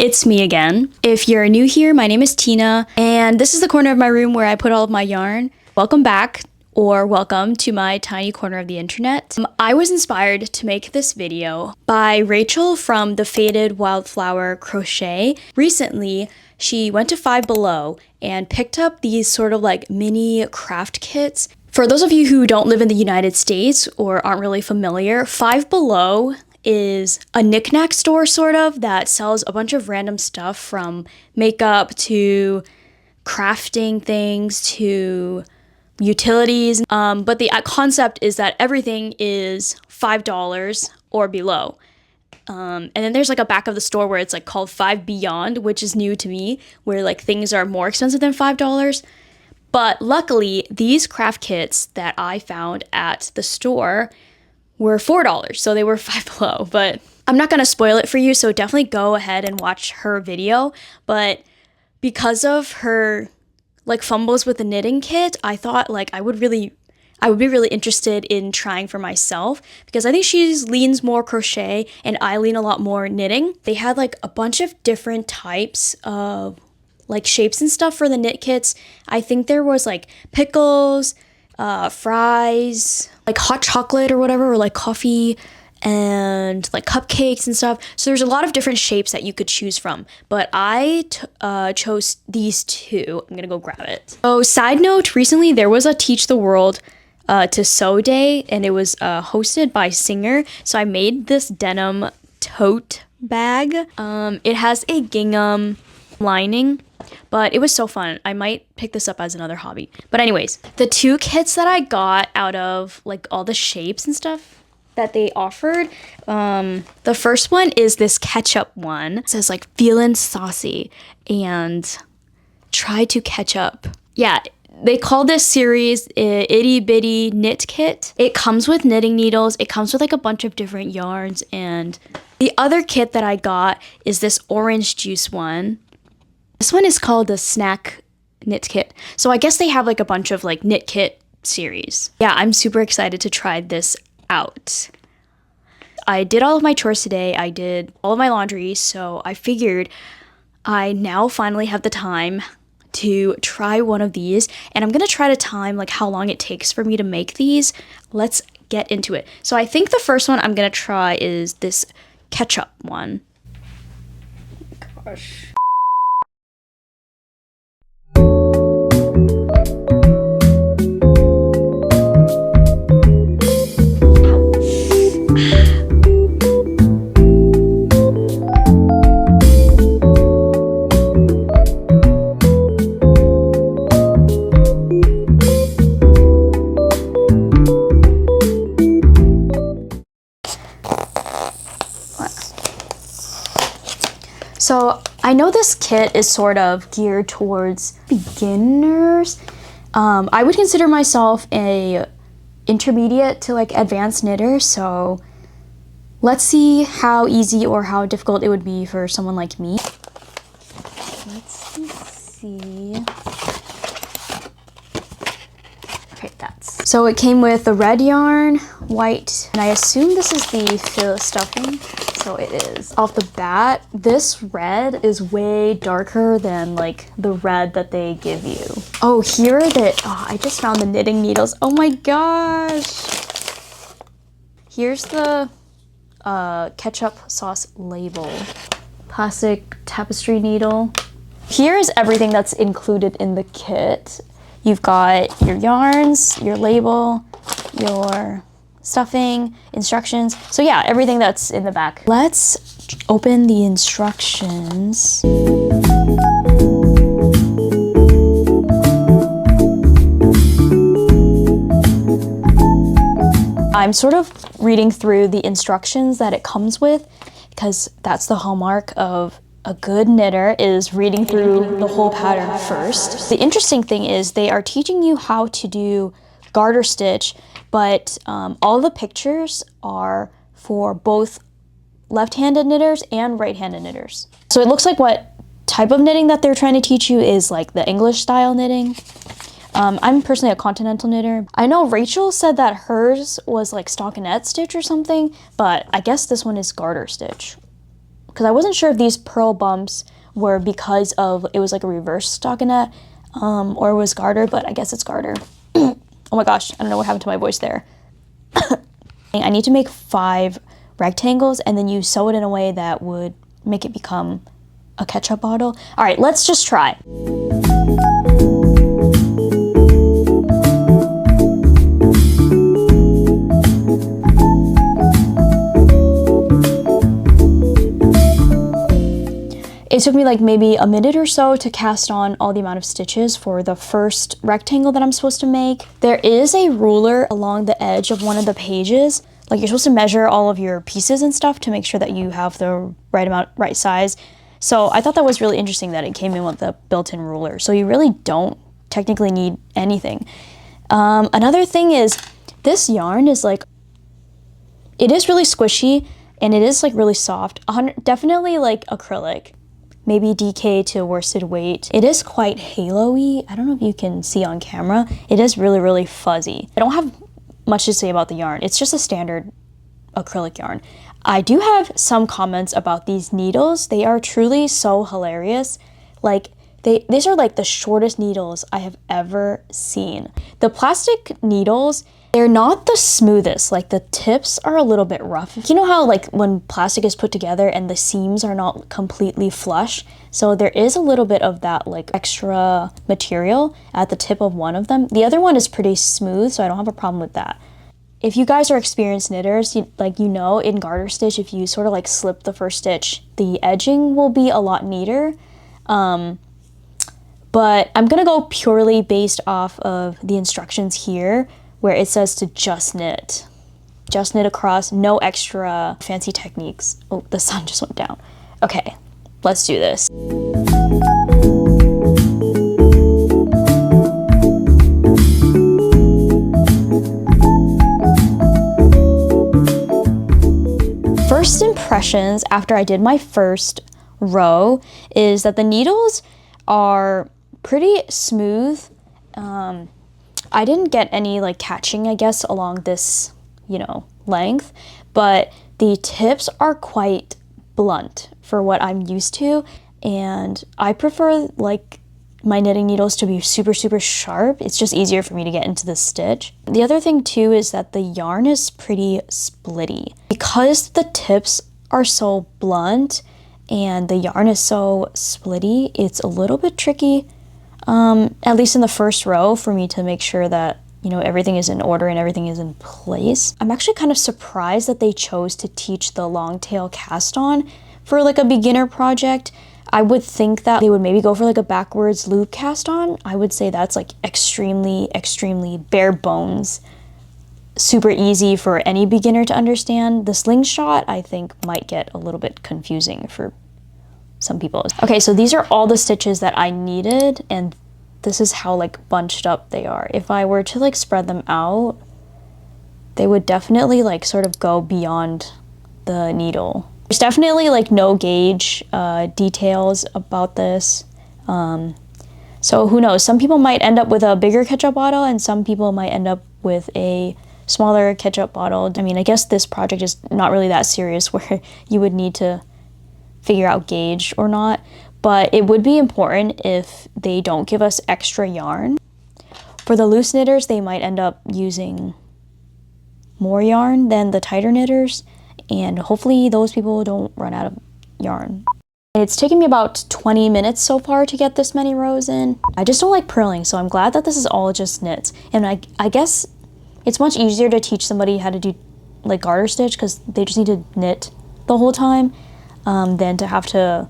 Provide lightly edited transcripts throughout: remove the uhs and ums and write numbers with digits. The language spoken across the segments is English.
it's me again. If you're new here, my name is Tina, and this is the corner of my room where I put all of my yarn. Welcome back, or welcome to my tiny corner of the internet. I was inspired to make this video by Rachel from the Faded Wildflower Crochet. Recently, she went to Five Below and picked up these sort of like mini craft kits. For those of you who don't live in the United States or aren't really familiar, Five Below is a knickknack store sort of that sells a bunch of random stuff from makeup to crafting things to utilities. But the concept is that everything is $5 or below. And then there's like a back of the store where it's like called Five Beyond, which is new to me, where like things are more expensive than $5. But luckily, these craft kits that I found at the store were $4, so they were Five Below. But I'm not gonna spoil it for you, so definitely go ahead and watch her video. But because of her like fumbles with the knitting kit, I thought like I would be really interested in trying for myself, because I think she leans more crochet and I lean a lot more knitting. They had like a bunch of different types of like shapes and stuff for the knit kits. I think there was like pickles, fries, like hot chocolate or whatever, or like coffee, and like cupcakes and stuff. So there's a lot of different shapes that you could choose from, but I chose these two. I'm gonna go grab it. So side note, recently there was a Teach the World to Sew Day, and it was hosted by Singer. So I made this denim tote bag. It has a gingham lining, but it was so fun. I might pick this up as another hobby. But anyways, the two kits that I got out of like all the shapes and stuff that they offered, the first one is this ketchup one. It says like feelin' saucy and try to catch up. Yeah, they call this series Itty Bitty Knit Kit. It comes with knitting needles. It comes with like a bunch of different yarns. And the other kit that I got is this orange juice one. This one is called the Snack Knit Kit. So I guess they have like a bunch of like knit kit series. Yeah, I'm super excited to try this out. I did all of my chores today. I did all of my laundry. So I figured I now finally have the time to try one of these. And I'm going to try to time like how long it takes for me to make these. Let's get into it. So I think the first one I'm going to try is this ketchup one. Gosh. So I know this kit is sort of geared towards beginners. I would consider myself a intermediate to like advanced knitter. So let's see how easy or how difficult it would be for someone like me. Let's see. Okay, that's. So it came with the red yarn, white, and I assume this is the fill stuffing. So it is. Off the bat, this red is way darker than like the red that they give you. Oh, here are the, I just found the knitting needles. Oh my gosh. Here's the ketchup sauce label. Plastic tapestry needle. Here is everything that's included in the kit. You've got your yarns, your label, your stuffing, instructions. So yeah, everything that's in the back. Let's open the instructions. I'm sort of reading through the instructions that it comes with, because that's the hallmark of a good knitter, is reading through the whole pattern first. The interesting thing is they are teaching you how to do garter stitch, but all the pictures are for both left-handed knitters and right-handed knitters. So it looks like what type of knitting that they're trying to teach you is like the English style knitting. I'm personally a continental knitter. I know Rachel said that hers was like stockinette stitch or something, but I guess this one is garter stitch. because I wasn't sure if these purl bumps were because of it was like a reverse stockinette or it was garter, but I guess it's garter. Oh my gosh, I don't know what happened to my voice there. I need to make 5 rectangles and then you sew it in a way that would make it become a ketchup bottle. All right, let's just try. It took me like maybe a minute or so to cast on all the amount of stitches for the first rectangle that I'm supposed to make. There is a ruler along the edge of one of the pages. Like you're supposed to measure all of your pieces and stuff to make sure that you have the right amount, right size. So I thought that was really interesting that it came in with a built-in ruler. So you really don't technically need anything. Another thing is this yarn is like, it is really squishy and it is like really soft. Definitely like acrylic. Maybe DK to worsted weight. It is quite halo-y. I don't know if you can see on camera. It is really, really fuzzy. I don't have much to say about the yarn. It's just a standard acrylic yarn. I do have some comments about these needles. They are truly so hilarious. Like, these are like the shortest needles I have ever seen. The plastic needles, they're not the smoothest. Like the tips are a little bit rough. You know how like when plastic is put together and the seams are not completely flush? So there is a little bit of that like extra material at the tip of one of them. The other one is pretty smooth, so I don't have a problem with that. If you guys are experienced knitters, you know in garter stitch, if you sort of like slip the first stitch, the edging will be a lot neater. But I'm gonna go purely based off of the instructions here where it says to just knit. Just knit across, no extra fancy techniques. Oh, the sun just went down. Okay, let's do this. First impressions after I did my first row is that the needles are pretty smooth. I didn't get any like catching, I guess, along this, you know, length, but the tips are quite blunt for what I'm used to, and I prefer like my knitting needles to be super, super sharp. It's just easier for me to get into the stitch. The other thing too is that the yarn is pretty splitty. Because the tips are so blunt and the yarn is so splitty, it's a little bit tricky, at least in the first row, for me to make sure that, you know, everything is in order and everything is in place. I'm actually kind of surprised that they chose to teach the long tail cast on for like a beginner project. I would think that they would maybe go for like a backwards loop cast on. I would say that's like extremely, extremely bare bones, super easy for any beginner to understand. The slingshot, I think, might get a little bit confusing for some people. Okay, so these are all the stitches that I needed, and this is how like bunched up they are. If I were to like spread them out, they would definitely like sort of go beyond the needle. There's definitely like no gauge details about this. So who knows? Some people might end up with a bigger ketchup bottle and some people might end up with a smaller ketchup bottle. I mean, I guess this project is not really that serious where you would need to figure out gauge or not, but it would be important if they don't give us extra yarn. For the loose knitters, they might end up using more yarn than the tighter knitters, and hopefully those people don't run out of yarn. It's taken me about 20 minutes so far to get this many rows in. I just don't like purling, so I'm glad that this is all just knits. And I guess it's much easier to teach somebody how to do like garter stitch because they just need to knit the whole time than to have to,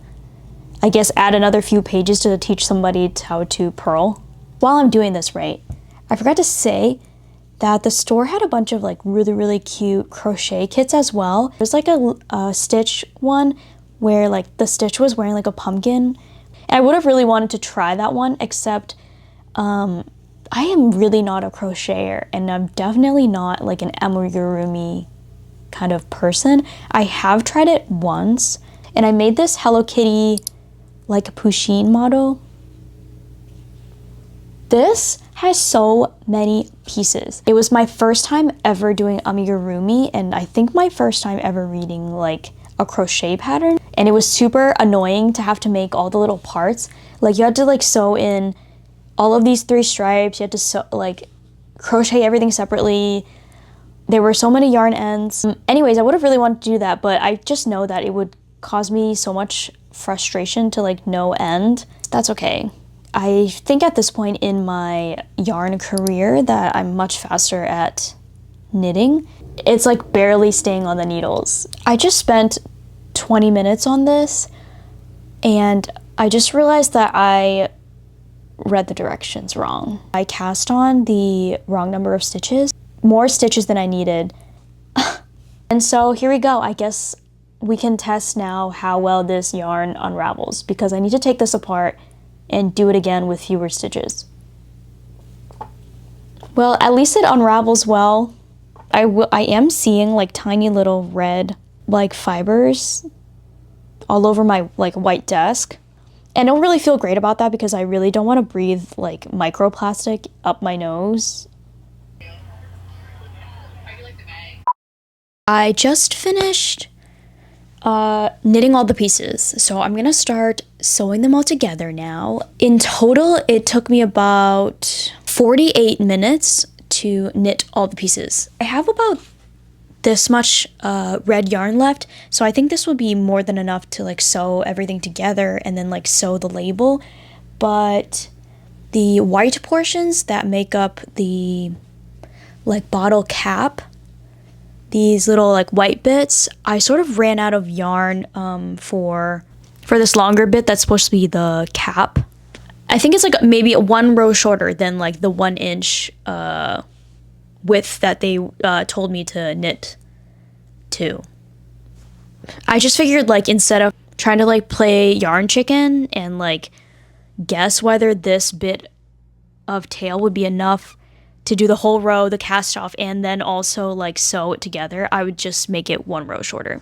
I guess, add another few pages to teach somebody how to purl. While I'm doing this, right, I forgot to say that the store had a bunch of like really, really cute crochet kits as well. There's like a stitch one where like the stitch was wearing like a pumpkin. And I would have really wanted to try that one, except I am really not a crocheter, and I'm definitely not like an amigurumi kind of person. I have tried it once, and I made this Hello Kitty like Pusheen model. This has so many pieces. It was my first time ever doing amigurumi, and I think my first time ever reading like a crochet pattern. and it was super annoying to have to make all the little parts. Like you had to like sew in all of these 3 stripes, you had to sew, like crochet everything separately. There were so many yarn ends. Anyways, I would have really wanted to do that, but I just know that it would cause me so much frustration to like no end. That's okay. I think at this point in my yarn career that I'm much faster at knitting. It's like barely staying on the needles. I just spent 20 minutes on this and I just realized that I read the directions wrong. I cast on the wrong number of stitches, more stitches than I needed. And so here we go. I guess we can test now how well this yarn unravels, because I need to take this apart and do it again with fewer stitches. Well, at least it unravels well. I am seeing like tiny little red like fibers all over my like white desk. And I don't really feel great about that because I really don't want to breathe like microplastic up my nose. I just finished knitting all the pieces, so I'm gonna start sewing them all together now. In total, it took me about 48 minutes to knit all the pieces. I have about this much red yarn left, so I think this will be more than enough to like sew everything together and then like sew the label. But the white portions that make up the like bottle cap, these little like white bits, I sort of ran out of yarn for this longer bit that's supposed to be the cap. I think it's like maybe 1 row shorter than like the 1 inch width that they told me to knit to. I just figured like instead of trying to like play yarn chicken and like guess whether this bit of tail would be enough to do the whole row, the cast off, and then also like sew it together, I would just make it 1 row shorter.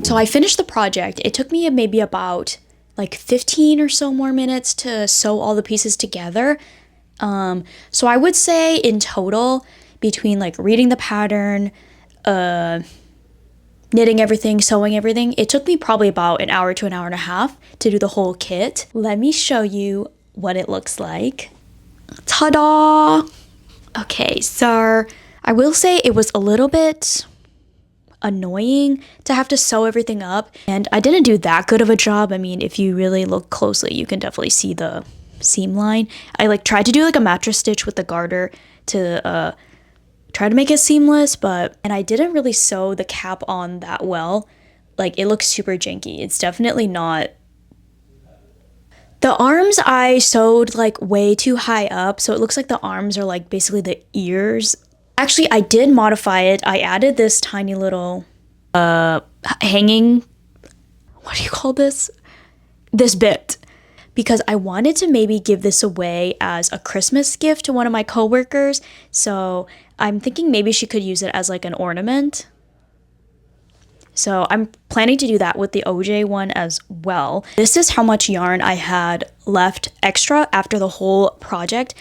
So I finished the project. It took me maybe about like 15 or so more minutes to sew all the pieces together. So I would say in total, between like reading the pattern, knitting everything, sewing everything, it took me probably about 1 hour to 1.5 hours to do the whole kit. Let me show you what it looks like. Ta-da! Okay, so I will say it was a little bit annoying to have to sew everything up, and I didn't do that good of a job. I mean, if you really look closely, you can definitely see the seam line. I like tried to do like a mattress stitch with the garter to try to make it seamless, and I didn't really sew the cap on that well. Like, it looks super janky. It's definitely not. The arms I sewed like way too high up, so it looks like the arms are like basically the ears. Actually, I did modify it. I added this tiny little hanging, what do you call this? This bit, because I wanted to maybe give this away as a Christmas gift to one of my coworkers. So I'm thinking maybe she could use it as like an ornament. So I'm planning to do that with the OJ one as well. This is how much yarn I had left extra after the whole project.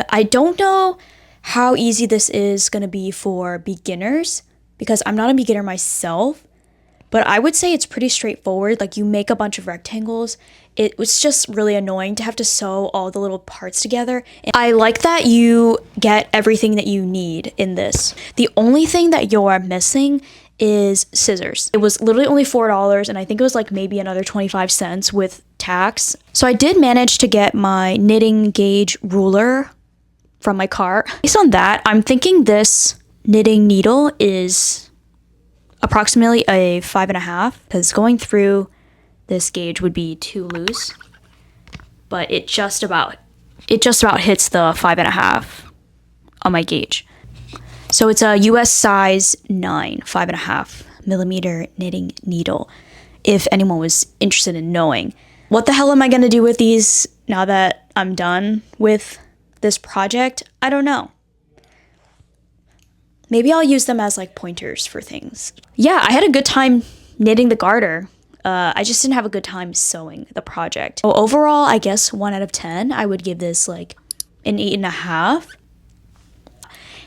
I don't know how easy this is going to be for beginners, because I'm not a beginner myself, but I would say it's pretty straightforward. Like, you make a bunch of rectangles. It was just really annoying to have to sew all the little parts together. And I like that you get everything that you need in this. The only thing that you're missing is scissors. It was literally only $4, and I think it was like maybe another 25 cents with tacks. So I did manage to get my knitting gauge ruler from my car. Based on that, I'm thinking this knitting needle is approximately a 5.5, because going through this gauge would be too loose, but it just about hits the 5.5 on my gauge. So it's a US size 9, 5.5 millimeter knitting needle, if anyone was interested in knowing. What the hell am I gonna do with these now that I'm done with this project? I don't know. Maybe I'll use them as like pointers for things. Yeah, I had a good time knitting the garter. I just didn't have a good time sewing the project. So overall, I guess 1 out of 10. I would give this like an 8.5.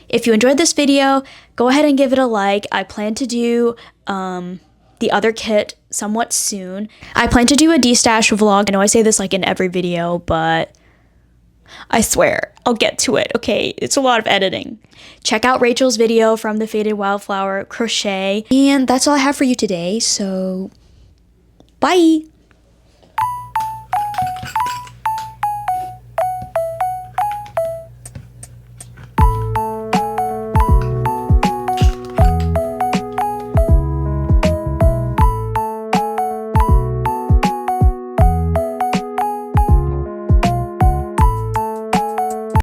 If you enjoyed this video, go ahead and give it a like. I plan to do the other kit somewhat soon. I plan to do a de-stash vlog. I know I say this like in every video, but I swear I'll get to it, okay? It's a lot of editing. Check out Rachel's video from the Faded Wildflower crochet. And that's all I have for you today, so bye!